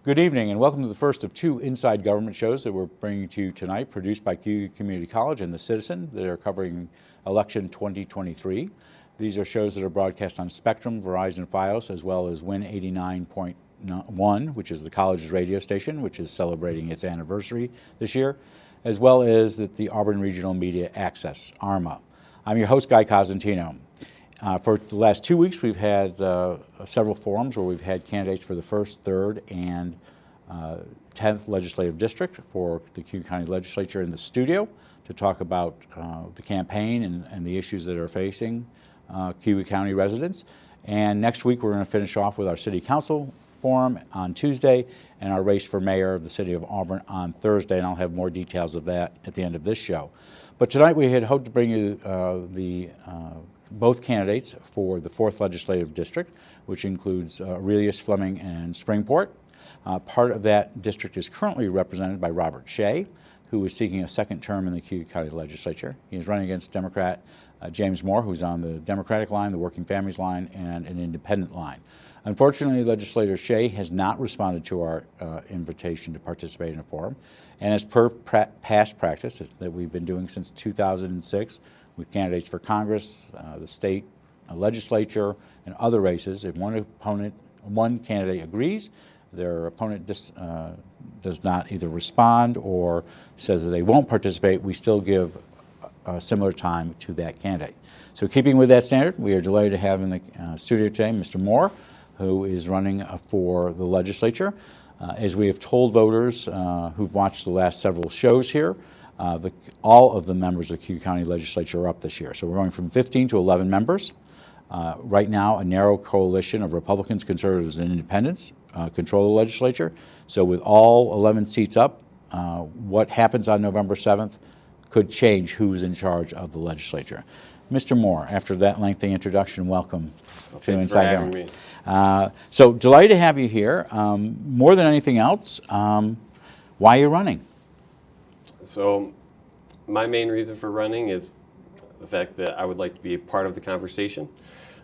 Good evening and welcome to the first of two Inside Government shows that we're bringing to you tonight, produced by Cayuga Community College and The Citizen that are covering election 2023. These are shows that are broadcast on Spectrum, Verizon, Fios, as well as Win 89.1, which is the college's radio station, which is celebrating its anniversary this year, as well as the Auburn Regional Media Access, ARMA. I'm your host, Guy Cosentino. For the last 2 weeks, we've had several forums where we've had candidates for the 1st, 3rd, and 10th Legislative District for the Cayuga County Legislature in the studio to talk about the campaign and the issues that are facing Cayuga County residents. And next week, we're going to finish off with our City Council forum on Tuesday and our race for mayor of the City of Auburn on Thursday, and I'll have more details of that at the end of this show. But tonight, we had hoped to bring you both candidates for the 4th Legislative District, which includes Aurelius, Fleming, and Springport. Part of that district is currently represented by Robert Shea, who is seeking a second term in the Cayuga County Legislature. He is running against Democrat James Moore, who's on the Democratic line, the Working Families line, and an independent line. Unfortunately, Legislator Shea has not responded to our invitation to participate in a forum, and as per past practice that we've been doing since 2006, with candidates for Congress, the state legislature, and other races, if one candidate agrees, their opponent does not either respond or says that they won't participate, we still give a similar time to that candidate. So keeping with that standard, we are delighted to have in the studio today Mr. Moore, who is running for the legislature. As we have told voters who've watched the last several shows here, all of the members of the Cayuga County Legislature are up this year. So we're going from 15 to 11 members. Right now, a narrow coalition of Republicans, Conservatives, and Independents control the legislature. So with all 11 seats up, what happens on November 7th could change who's in charge of the legislature. Mr. Moore, after that lengthy introduction, welcome to Inside Government. So delighted to have you here. More than anything else, why are you running? So my main reason for running is the fact that I would like to be a part of the conversation.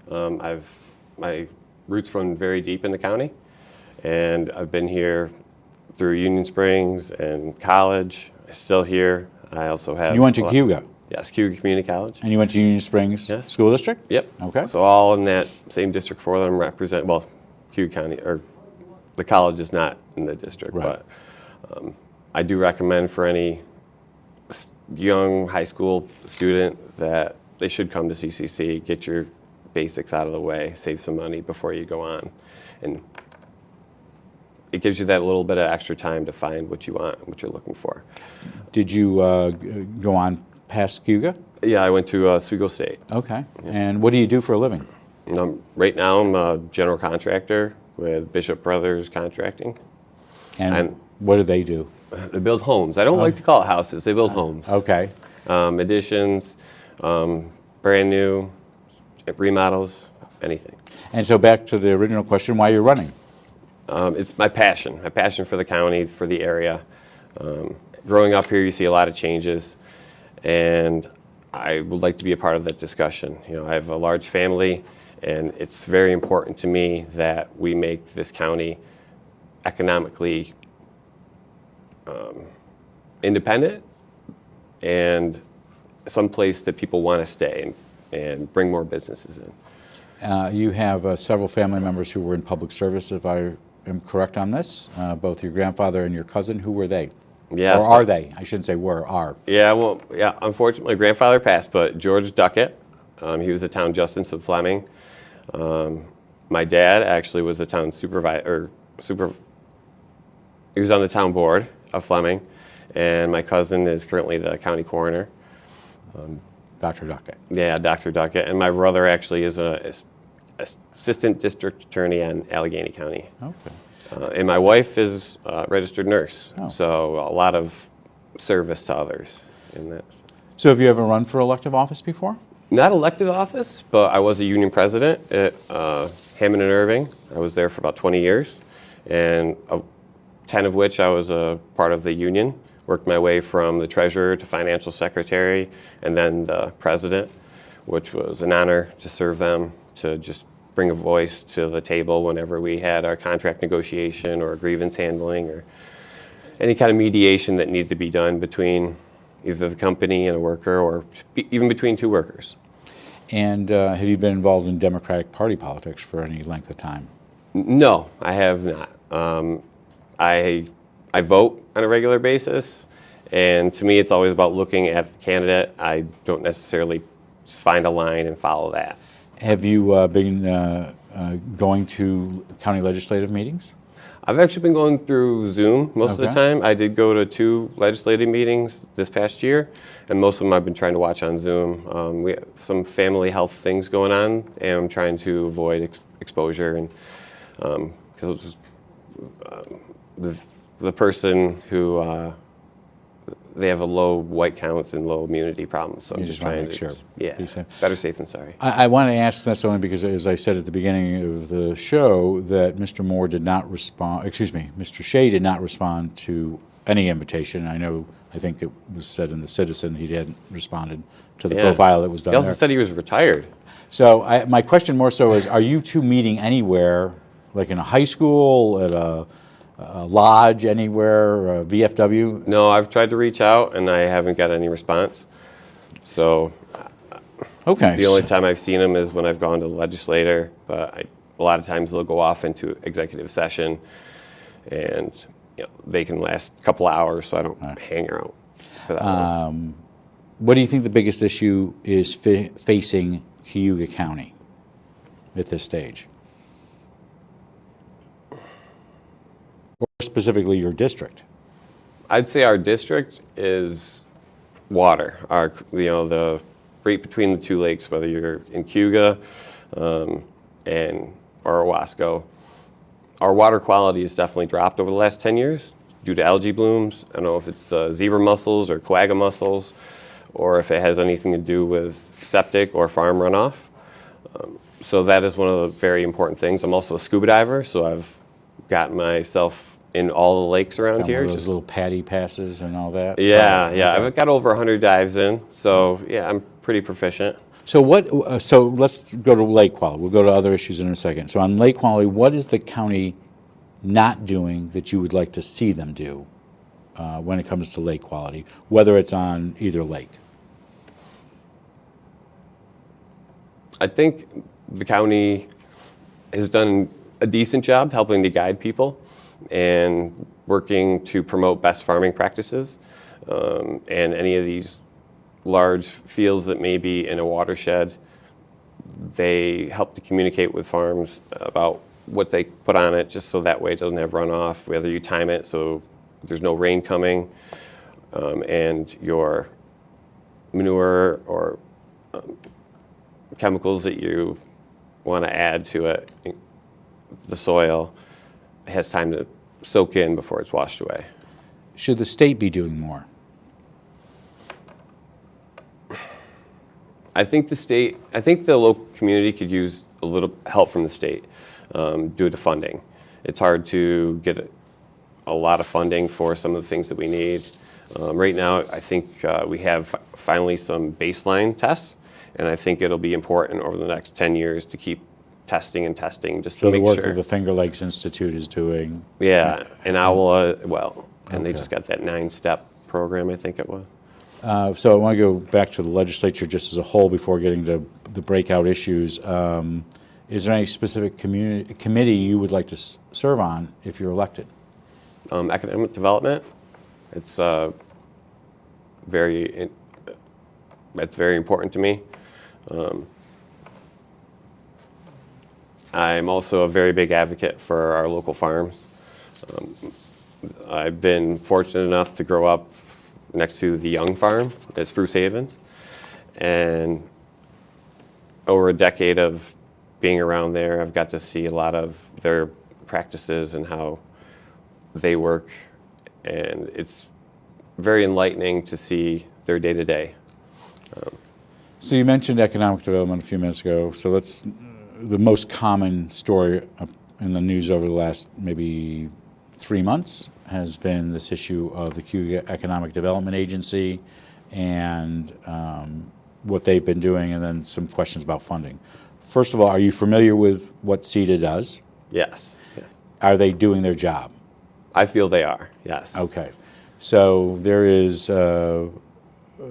My roots run very deep in the county, and I've been here through Union Springs and college. I'm still here. I also have... You went to Cayuga? Yes, Cayuga Community College. And you went to Union Springs School District? Yep. Okay. So all in that same district for them represent, well, Cayuga County, or the college is not in the district, right. But I do recommend for any young high school student that they should come to CCC, get your basics out of the way, save some money before you go on. And it gives you that little bit of extra time to find what you want, what you're looking for. Did you go on past Cayuga? Yeah, I went to Oswego State. Okay. Yeah. And what do you do for a living? Right now I'm a general contractor with Bishop Brothers Contracting. And what do they do? They build homes. I don't like to call it houses. They build homes. Okay. Additions, brand new, remodels, anything. And so back to the original question, why you're running? It's my passion for the county, for the area. Growing up here, you see a lot of changes, and I would like to be a part of that discussion. You know, I have a large family, and it's very important to me that we make this county economically independent and someplace that people want to stay and bring more businesses in. You have several family members who were in public service, if I am correct on this, both your grandfather and your cousin. Who were they? Yeah, or are they? I shouldn't say were, are. Yeah, well, yeah, unfortunately, my grandfather passed, but George Duckett, he was the town justice of Fleming. My dad actually was the town supervisor, he was on the town board of Fleming, and my cousin is currently the county coroner. Dr. Duckett. Yeah, Dr. Duckett, and my brother actually is an assistant district attorney in Allegheny County. Okay. And my wife is a registered nurse, Oh. so a lot of service to others in this. So have you ever run for elective office before? Not elected office, but I was a union president at Hammond and Irving. I was there for about 20 years, and 10 of which I was a part of the union. Worked my way from the treasurer to financial secretary, and then the president, which was an honor to serve them, to just bring a voice to the table whenever we had our contract negotiation or grievance handling or any kind of mediation that needed to be done between either the company and a worker or even between two workers. And have you been involved in Democratic Party politics for any length of time? No, I have not. I vote on a regular basis, and to me it's always about looking at the candidate. I don't necessarily just find a line and follow that. Have you been going to county legislative meetings? I've actually been going through Zoom most of the time. I did go to 2 legislative meetings this past year, and most of them I've been trying to watch on Zoom. We have some family health things going on, and I'm trying to avoid exposure. And because the person who they have a low white counts and low immunity problems, so I'm just trying to be safe. Better safe than sorry. I want to ask this only because, as I said at the beginning of the show, that Mr. Moore did not respond. Excuse me, Mr. Shea did not respond to any invitation. I think it was said in the Citizen he hadn't responded to the profile that was done. He also said he was retired. So my question more so is: are you two meeting anywhere, like in a high school, at a lodge anywhere, VFW? No, I've tried to reach out and I haven't got any response. So the only time I've seen them is when I've gone to the legislature, but a lot of times they'll go off into executive session and they can last a couple hours, so I don't hang around for that long. What do you think the biggest issue is facing Cayuga County at this stage? Or specifically your district? I'd say our district is water. The right between the 2 lakes, whether you're in Cayuga and Owasco. Our water quality has definitely dropped over the last 10 years due to algae blooms. I don't know if it's zebra mussels or quagga mussels, or if it has anything to do with septic or farm runoff. So that is one of the very important things. I'm also a scuba diver, so I've gotten myself in all the lakes around here. Those little paddy passes and all that? Yeah. I've got over 100 dives in, so yeah, I'm pretty proficient. So so let's go to lake quality. We'll go to other issues in a second. So on lake quality, what is the county not doing that you would like to see them do when it comes to lake quality, whether it's on either lake? I think the county has done a decent job helping to guide people and working to promote best farming practices. And any of these large fields that may be in a watershed, they help to communicate with farms about what they put on it, just so that way it doesn't have runoff, whether you time it so there's no rain coming, and your manure or chemicals that you want to add to it, the soil, has time to soak in before it's washed away. Should the state be doing more? I think the local community could use a little help from the state due to funding. It's hard to get a lot of funding for some of the things that we need. Right now, I think we have finally some baseline tests, and I think it'll be important over the next 10 years to keep testing and testing just to make sure. So the work that the Finger Lakes Institute is doing. Yeah, and and they just got that 9-step program, I think it was. So I want to go back to the legislature just as a whole before getting to the breakout issues. Is there any specific committee you would like to serve on if you're elected? Economic development. It's very important to me. I'm also a very big advocate for our local farms. I've been fortunate enough to grow up next to the Young Farm at Spruce Havens, and over a decade of being around there, I've got to see a lot of their practices and how they work, and it's very enlightening to see their day-to-day. So you mentioned economic development a few minutes ago. So the most common story in the news over the last maybe 3 months has been this issue of the Cayuga Economic Development Agency and what they've been doing, and then some questions about funding. first of all, are you familiar with what CEDA does? Yes. Yes. Are they doing their job? I feel they are. Yes. Okay. So there is, so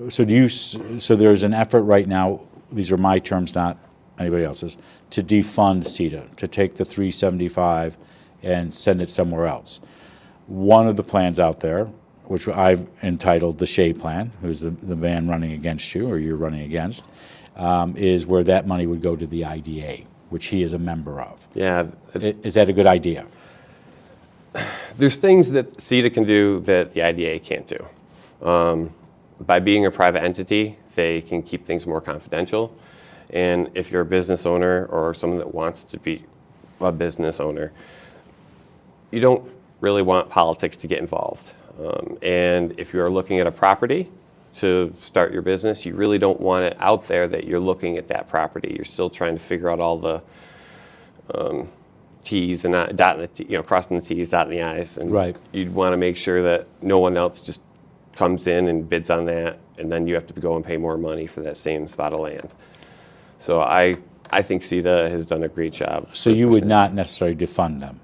there's an effort right now, these are my terms, not anybody else's, to defund CEDA, to take the 375 and send it somewhere else. One of the plans out there, which I've entitled the Shea Plan, who's the man running against you, or you're running against, is where that money would go to the IDA, which he is a member of. Yeah. Is that a good idea? There's things that CEDA can do that the IDA can't do. By being a private entity, they can keep things more confidential. And if you're a business owner or someone that wants to be a business owner, you don't really want politics to get involved. And if you're looking at a property to start your business, you really don't want it out there that you're looking at that property. You're still trying to figure out all the T's and dotting the T, crossing the T's, dotting the I's. And right. You'd want to make sure that no one else just comes in and bids on that, and then you have to go and pay more money for that same spot of land. So I think CEDA has done a great job. So you would not necessarily defund them?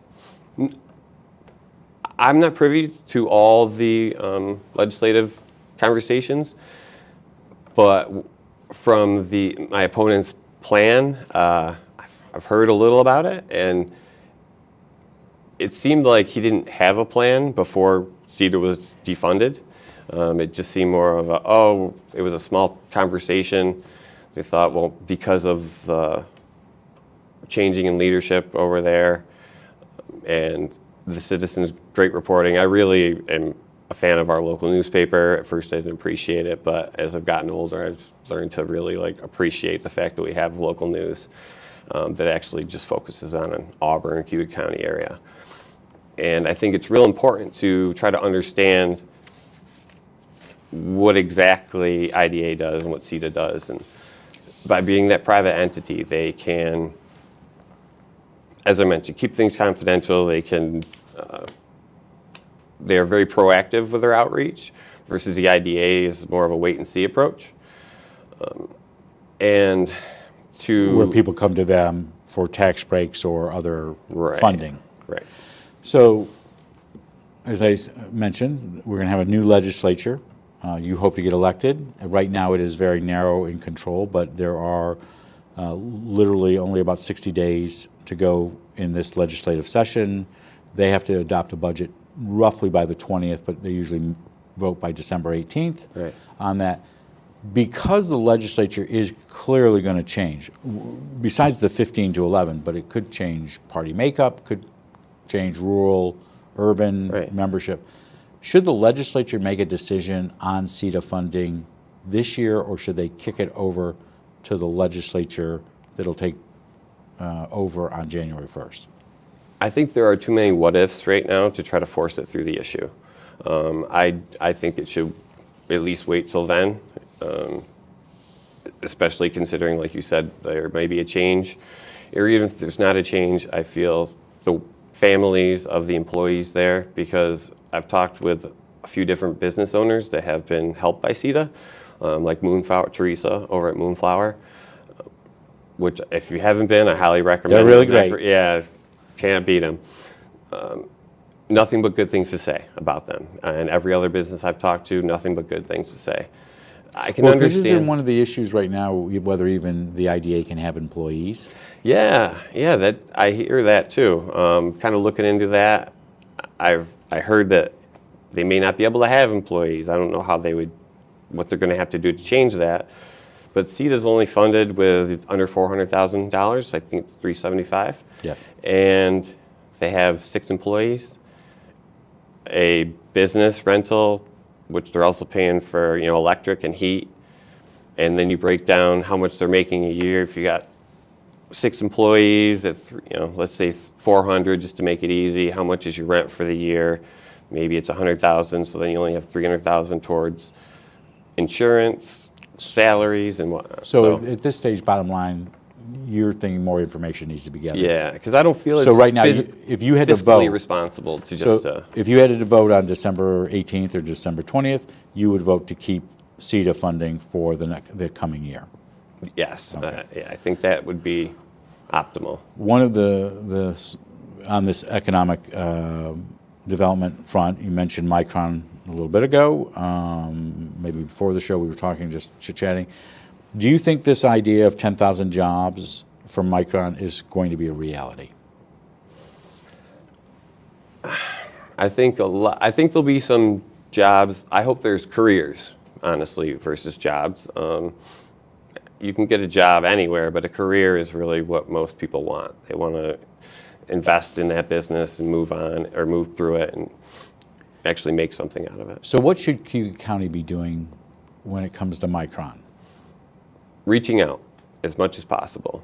I'm not privy to all the legislative conversations, but from my opponent's plan, I've heard a little about it, and it seemed like he didn't have a plan before CEDA was defunded. It just seemed more of it was a small conversation. They thought, well, because of the changing in leadership over there and the Citizen's great reporting, I really am a fan of our local newspaper. At first I didn't appreciate it, but as I've gotten older, I've learned to really appreciate the fact that we have local news that actually just focuses on an Auburn, Cayuga County area. And I think it's real important to try to understand what exactly IDA does and what CEDA does. And by being that private entity, they can, as I mentioned, keep things confidential. They can, they are very proactive with their outreach versus the IDA is more of a wait and see approach. And where people come to them for tax breaks or other funding. Right. So, as I mentioned, we're going to have a new legislature. You hope to get elected. Right now it is very narrow in control, but there are literally only about 60 days to go in this legislative session. They have to adopt a budget roughly by the 20th, but they usually vote by December 18th on that. Because the legislature is clearly going to change, besides the 15 to 11, but it could change party makeup, could change rural, urban membership. Should the legislature make a decision on CEDA funding this year, or should they kick it over to the legislature that'll take over on January 1st? I think there are too many what-ifs right now to try to force it through the issue. I think it should at least wait till then, especially considering, like you said, there may be a change. Or even if there's not a change, I feel the families of the employees there, because I've talked with a few different business owners that have been helped by CEDA, like Moonflower, Teresa over at Moonflower, which if you haven't been, I highly recommend. They're really great. Yeah, can't beat them. Nothing but good things to say about them. And every other business I've talked to, nothing but good things to say. I can understand. Isn't one of the issues right now whether even the IDA can have employees? Yeah, that I hear that too. Kind of looking into that, I heard that they may not be able to have employees. I don't know what they're going to have to do to change that. But CEDA is only funded with under $400,000. I think it's $375,000. Yes. And they have 6 employees. A business rental, which they're also paying for, electric and heat. And then you break down how much they're making a year. If you got 6 employees at, let's say 400, just to make it easy, how much is your rent for the year? Maybe it's 100,000, so then you only have 300,000 towards insurance, salaries, and whatnot. So at this stage, bottom line, you're thinking more information needs to be gathered. Yeah, because I don't feel it's so right now, if you had to vote, fiscally responsible to just. If you had to vote on December 18th or December 20th, you would vote to keep CEDA funding for the coming year. Yes, Okay. I think that would be optimal. One of on this economic development front, you mentioned Micron a little bit ago. Maybe before the show we were talking, just chit-chatting. Do you think this idea of 10,000 jobs from Micron is going to be a reality? I think there'll be some jobs. I hope there's careers, honestly, versus jobs. You can get a job anywhere, but a career is really what most people want. They want to invest in that business and move on or move through it and actually make something out of it. So what should Cayuga County be doing when it comes to Micron? Reaching out as much as possible.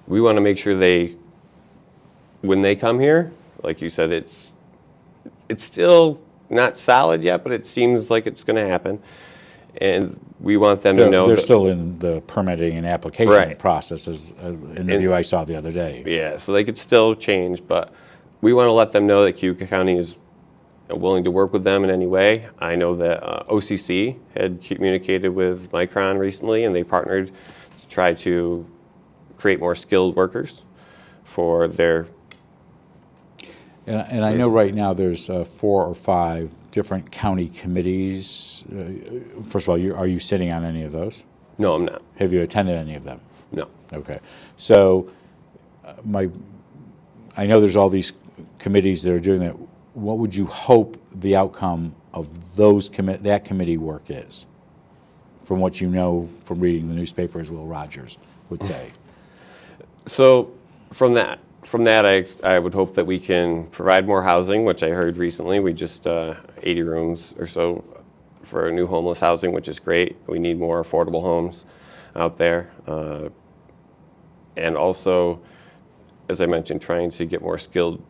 We want to make sure when they come here, like you said, it's still not solid yet, but it seems like it's going to happen. And we want them to know they're still in the permitting and application Right. process, as in the view I saw the other day. Yeah, so they could still change, but we want to let them know that Cayuga County is willing to work with them in any way. I know that OCC had communicated with Micron recently, and they partnered to try to create more skilled workers for their. And I know right now there's 4 or 5 different county committees. First of all, are you sitting on any of those? No, I'm not. Have you attended any of them? No. Okay. So I know there's all these committees that are doing that. What would you hope the outcome of that committee work is? From what you know from reading the newspaper, as Will Rogers would say. So from that, I would hope that we can provide more housing, which I heard recently. We just 80 rooms or so for new homeless housing, which is great. We need more affordable homes out there. And also, as I mentioned, trying to get more skilled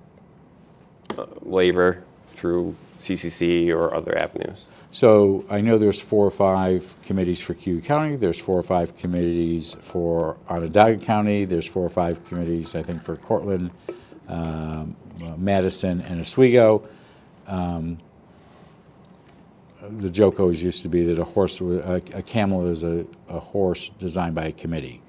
labor through CCC or other avenues. So I know there's 4 or 5 committees for Cayuga County. There's 4 or 5 committees for Onondaga County. There's 4 or 5 committees, I think, for Cortland, Madison, and Oswego. The joke always used to be that a camel is a horse designed by a committee.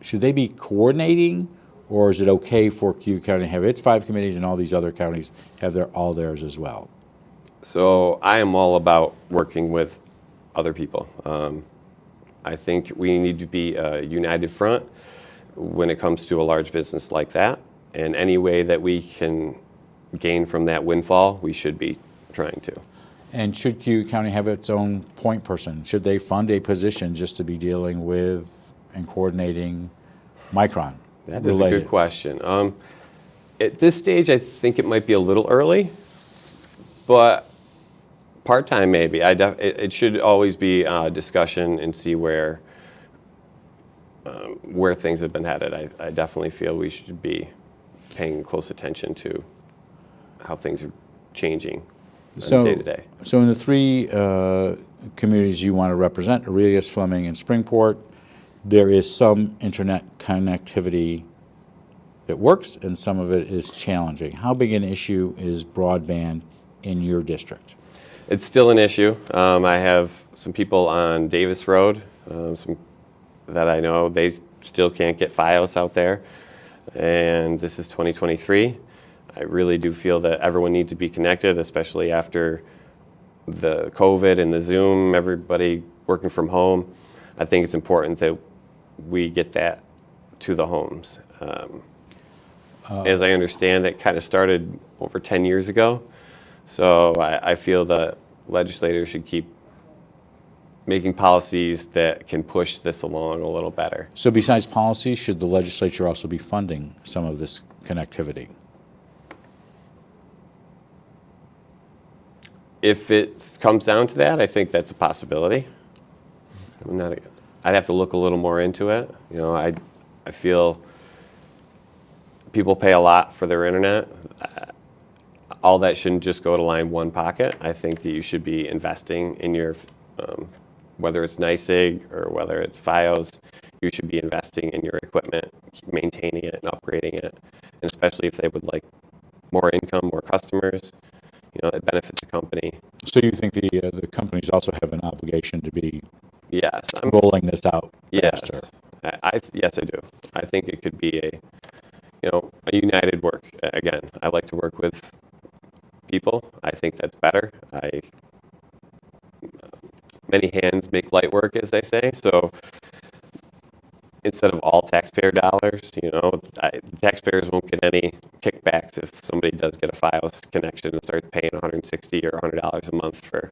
Should they be coordinating? Or is it okay for Cayuga County to have its 5 committees and all these other counties have all theirs as well? So I am all about working with other people. I think we need to be a united front when it comes to a large business like that. And any way that we can gain from that windfall, we should be trying to. And should Cayuga County have its own point person? Should they fund a position just to be dealing with and coordinating Micron? That is a good question. At this stage, I think it might be a little early, but part-time maybe. It should always be a discussion and see where things have been headed. I definitely feel we should be paying close attention to how things are changing day to day. So in the 3 communities you want to represent, Aurelius, Fleming, and Springport, there is some internet connectivity that works, and some of it is challenging. How big an issue is broadband in your district? It's still an issue. I have some people on Davis Road that I know, they still can't get Fios out there, and this is 2023. I really do feel that everyone needs to be connected, especially after the COVID and the Zoom, everybody working from home. I think it's important that we get that to the homes. As I understand, it kind of started over 10 years ago. So I feel that legislators should keep making policies that can push this along a little better. So besides policy, should the legislature also be funding some of this connectivity? If it comes down to that, I think that's a possibility. I'd have to look a little more into it. You know, I feel people pay a lot for their internet. All that shouldn't just go to line one pocket. I think that you should be investing in your, whether it's NYSEG or whether it's FiOS, you should be investing in your equipment, maintaining it and upgrading it. And especially if they would like more income, more customers, you know, it benefits the company. So you think the companies also have an obligation to be Yes, rolling this out yes, faster? yes, I do. I think it could be a united work. Again, I like to work with people. I think that's better. Many hands make light work, as they say. So instead of all taxpayer dollars, taxpayers won't get any kickbacks if somebody does get a Fios connection and starts paying $160 or $100 a month for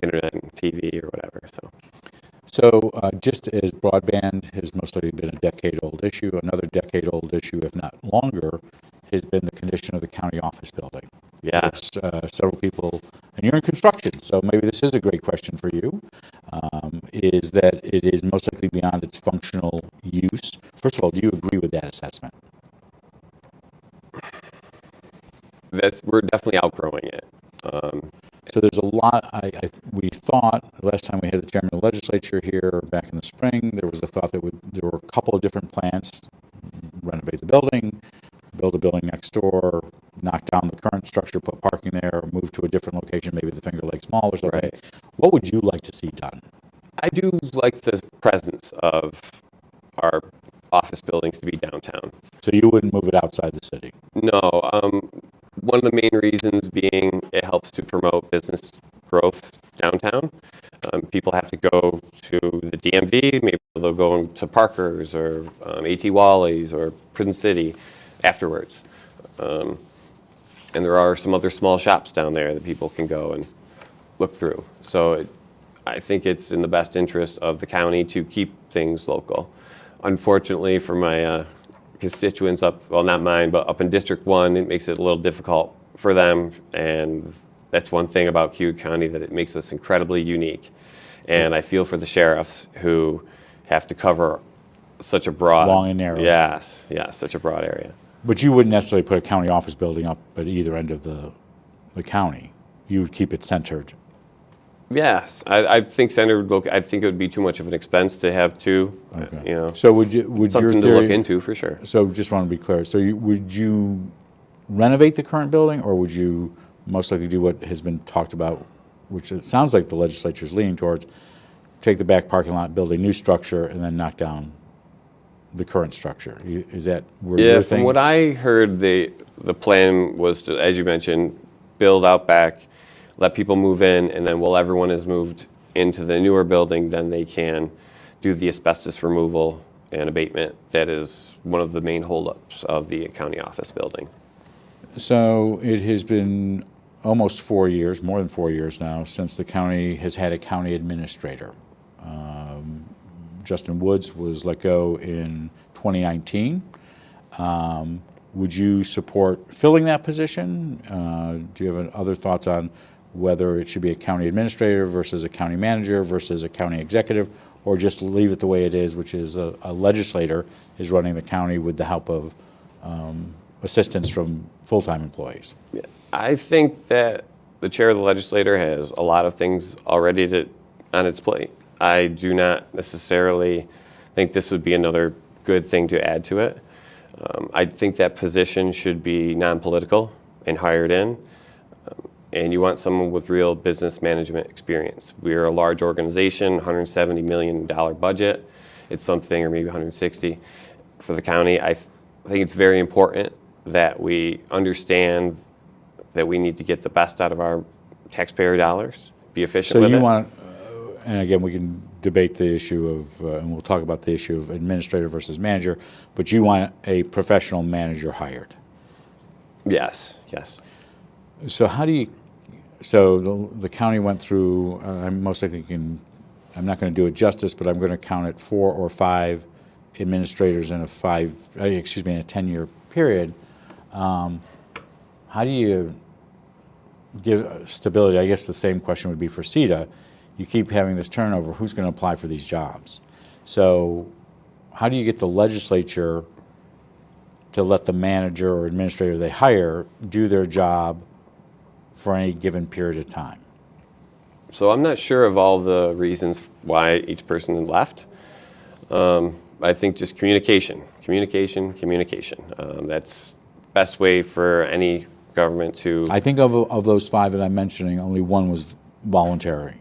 internet and TV or whatever. So just as broadband has most likely been a decade-old issue, another decade-old issue, if not longer, has been the condition of the county office building. Yeah. Several people, and you're in construction, so maybe this is a great question for you, is that it is most likely beyond its functional use. First of all, do you agree with that assessment? We're definitely outgrowing it. So there's a lot, we thought, the last time we had the chairman of the legislature here back in the spring, there was a thought that there were a couple of different plans: renovate the building, build a building next door, knock down the current structure, put parking there, move to a different location, maybe the Finger Lakes Mall or something. Right. What would you like to see done? I do like the presence of our office buildings to be downtown. So you wouldn't move it outside the city? No. One of the main reasons being it helps to promote business growth downtown. People have to go to the DMV, maybe they'll go to Parker's or A.T. Wally's or Prison City afterwards. And there are some other small shops down there that people can go and look through. So I think it's in the best interest of the county to keep things local. Unfortunately for my constituents not mine, but up in District 1, it makes it a little difficult for them. And that's one thing about Cayuga County, that it makes us incredibly unique. And I feel for the sheriffs who have to cover such a broad... Long and narrow. Yes, such a broad area. But you wouldn't necessarily put a county office building up at either end of the county. You would keep it centered. Yes, I think centered. I think it would be too much of an expense to have two. Okay. So would something your to theory, look into for sure. So just want to be clear. So would you renovate the current building, or would you most likely do what has been talked about, which it sounds like the legislature is leaning towards: take the back parking lot, build a new structure, and then knock down the current structure? Is that where you're thinking? From what I heard, the plan was to, as you mentioned, build out back, let people move in, and then while everyone is moved into the newer building, then they can do the asbestos removal and abatement. That is one of the main holdups of the county office building. So it has been almost 4 years, more than 4 years now, since the county has had a county administrator. Justin Woods was let go in 2019. Would you support filling that position? Do you have other thoughts on whether it should be a county administrator versus a county manager versus a county executive, or just leave it the way it is, which is a legislator is running the county with the help of assistance from full-time employees? Yeah, I think that the chair of the legislature has a lot of things already on its plate. I do not necessarily think this would be another good thing to add to it. I think that position should be non-political and hired in. And you want someone with real business management experience. We're a large organization, $170 million budget. It's something, or maybe 160 for the county. I think it's very important that we understand that we need to get the best out of our taxpayer dollars, be efficient with it. So you want, and again, we can debate the issue of, and we'll talk about the issue of administrator versus manager, but you want a professional manager hired? Yes. So how do you, so the county went through, I'm most likely I'm not going to do it justice, but I'm going to count it 4 or 5 administrators in a 10-year period. How do you give stability? I guess the same question would be for CEDA. You keep having this turnover, who's going to apply for these jobs? So how do you get the legislature to let the manager or administrator they hire do their job for any given period of time? So I'm not sure of all the reasons why each person left. I think just communication. That's best way for any government to... I think of those 5 that I'm mentioning, only one was voluntary.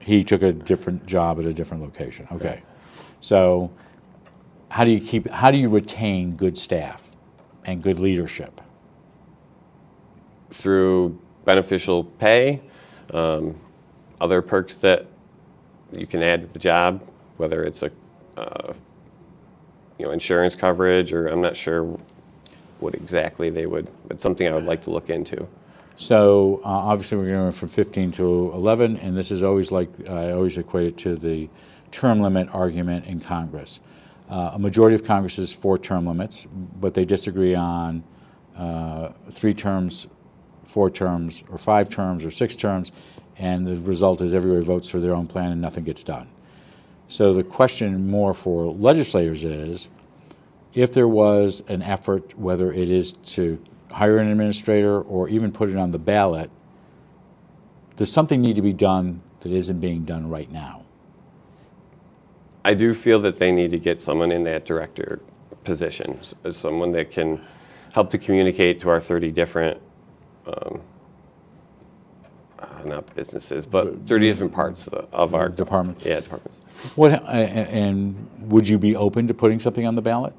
He took a different job at a different location. Okay. So how do you retain good staff and good leadership? Through beneficial pay, other perks that you can add to the job, whether it's a insurance coverage, or I'm not sure what exactly they would, but something I would like to look into. So obviously we're going from 15 to 11, and this is always like, I always equate it to the term limit argument in Congress. A majority of Congress is 4 term limits, but they disagree on 3 terms, 4 terms, or 5 terms, or 6 terms, and the result is everybody votes for their own plan and nothing gets done. So the question more for legislators is, if there was an effort, whether it is to hire an administrator or even put it on the ballot, does something need to be done that isn't being done right now? I do feel that they need to get someone in that director position, as someone that can help to communicate to our 30 different, not businesses, but 30 different parts of our department. Yeah, departments. And would you be open to putting something on the ballot?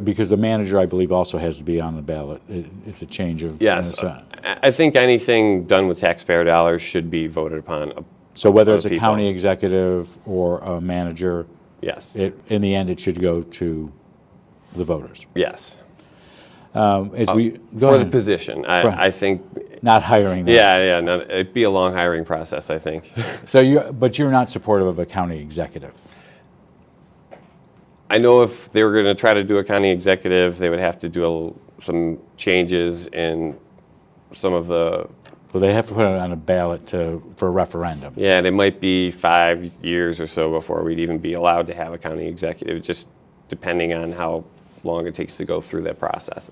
Because the manager, I believe, also has to be on the ballot. It's a change of. Yes, I think anything done with taxpayer dollars should be voted upon. So whether it's a county executive or a manager, yes, in the end, it should go to the voters. Yes. For the position, I think. Not hiring them. Yeah. No, it'd be a long hiring process, I think. So but you're not supportive of a county executive. I know if they were going to try to do a county executive, they would have to do some changes in some of the. Well, they have to put it on a ballot for a referendum. Yeah, and it might be 5 years or so before we'd even be allowed to have a county executive, just depending on how long it takes to go through that process.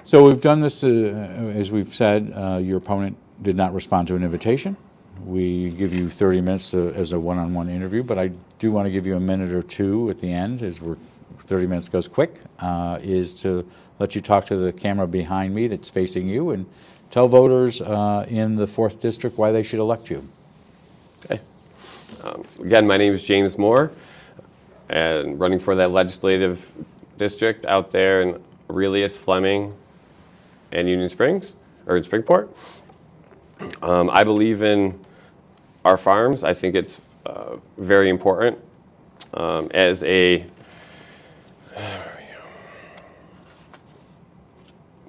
So we've done this, as we've said, your opponent did not respond to an invitation. We give you 30 minutes as a one-on-one interview, but I do want to give you a minute or two at the end, as 30 minutes goes quick, is to let you talk to the camera behind me that's facing you and tell voters in the 4th District why they should elect you. Okay. Again, my name is James Moore, and running for that legislative district out there in Aurelius, Fleming, and Union Springs, or in Springport. I believe in our farms. I think it's very important. As a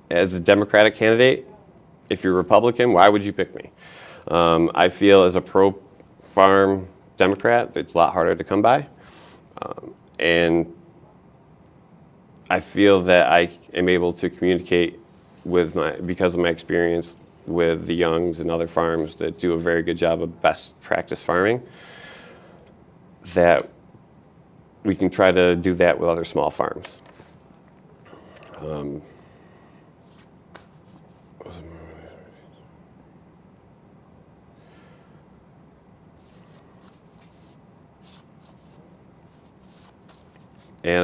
Democratic candidate, if you're Republican, why would you pick me? I feel as a pro-farm Democrat, it's a lot harder to come by. And I feel that I am able to communicate because of my experience with the Youngs and other farms that do a very good job of best practice farming, that we can try to do that with other small farms. And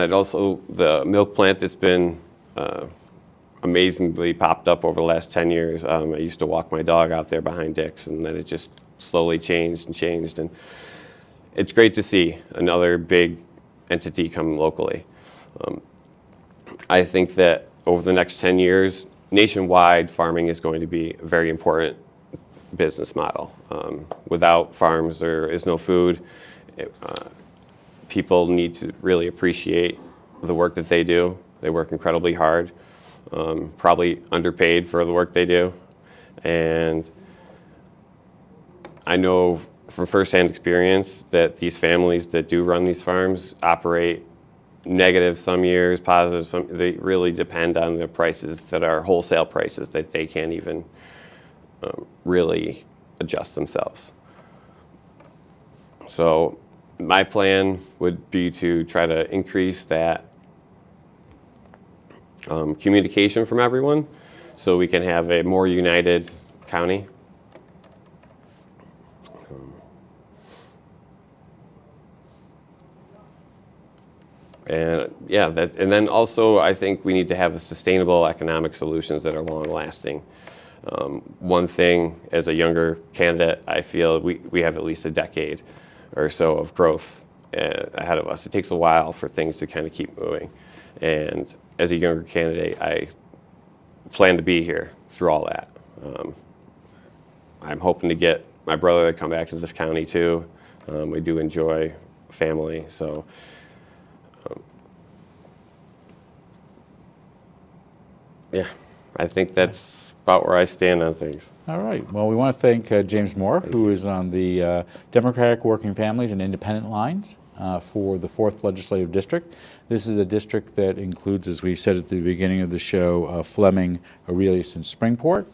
the milk plant that's been amazingly popped up over the last 10 years. I used to walk my dog out there behind Dick's, and then it just slowly changed. And it's great to see another big entity come locally. I think that over the next 10 years, nationwide farming is going to be a very important business model. Without farms, there is no food. People need to really appreciate the work that they do. They work incredibly hard, probably underpaid for the work they do. And I know from firsthand experience that these families that do run these farms operate negative some years, positive some. They really depend on the prices that are wholesale prices that they can't even really adjust themselves. So my plan would be to try to increase that communication from everyone so we can have a more united county. And yeah, and then also I think we need to have sustainable economic solutions that are long lasting. One thing, as a younger candidate, I feel we have at least a decade or so of growth ahead of us. It takes a while for things to kind of keep moving. And as a younger candidate, I plan to be here through all that. I'm hoping to get my brother to come back to this county too. We do enjoy family, so yeah, I think that's about where I stand on things. All right. Well, we want to thank James Moore, who is on the Democratic Working Families and Independent lines for the 4th Legislative District. This is a district that includes, as we said at the beginning of the show, Fleming, Aurelius, and Springport.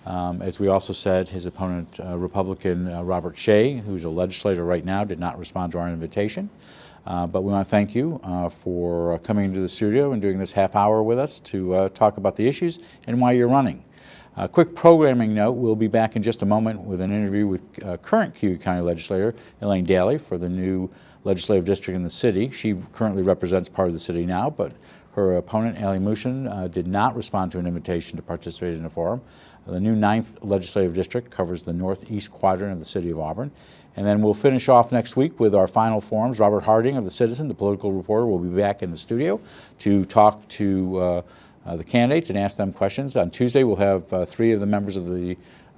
As we also said, his opponent, Republican Robert Shea, who's a legislator right now, did not respond to our invitation. But we want to thank you for coming into the studio and doing this half hour with us to talk about the issues and why you're running. A quick programming note, we'll be back in just a moment with an interview with current Cayuga County legislator Elaine Daly for the new legislative district in the city. She currently represents part of the city now, but her opponent, Ali Mushin, did not respond to an invitation to participate in the forum. The new 9th legislative district covers the northeast quadrant of the city of Auburn. And then we'll finish off next week with our final forums. Robert Harding of the Citizen, the political reporter, will be back in the studio to talk to the candidates and ask them questions. On Tuesday, we'll have 3 of the members of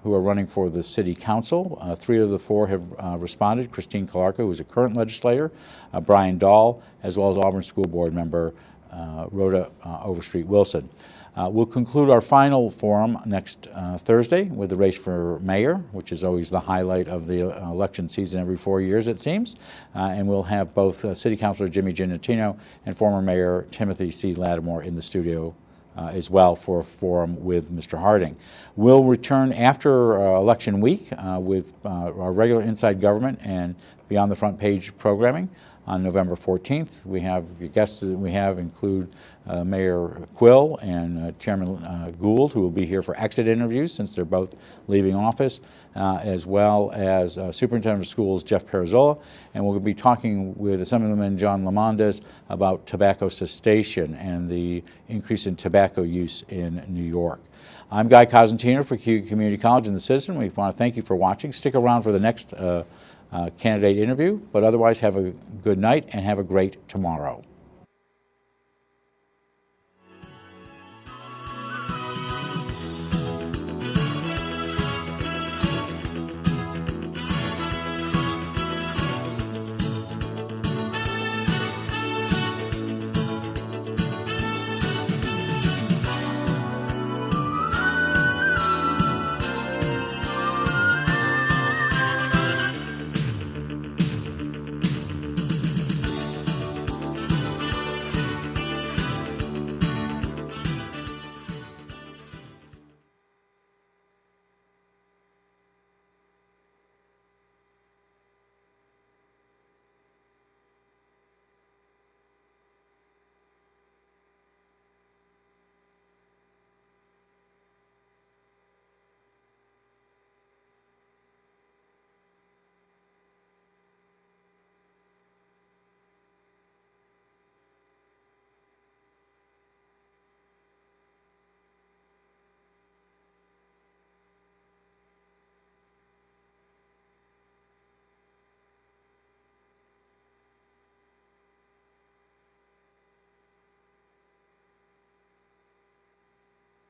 who are running for the city council. 3 of the 4 have responded. Christine Kalarka, who is a current legislator, Brian Dahl, as well as Auburn School Board member Rhoda Overstreet Wilson. We'll conclude our final forum next Thursday with the race for mayor, which is always the highlight of the election season every 4 years, it seems. And we'll have both City Councilor Jimmy Giannatino and former Mayor Timothy C. Lattimore in the studio as well for a forum with Mr. Harding. We'll return after election week with our regular Inside Government and Beyond the Front Page programming. On November 14th, we have the guests that we have include Mayor Quill and Chairman Gould, who will be here for exit interviews since they're both leaving office, as well as Superintendent of Schools Jeff Perazzola, and we'll be talking with Assemblyman John Lamondes about tobacco cessation and the increase in tobacco use in New York. I'm Guy Cosentino for Cayuga Community College and the Citizen. We want to thank you for watching. Stick around for the next candidate interview, but otherwise have a good night and have a great tomorrow.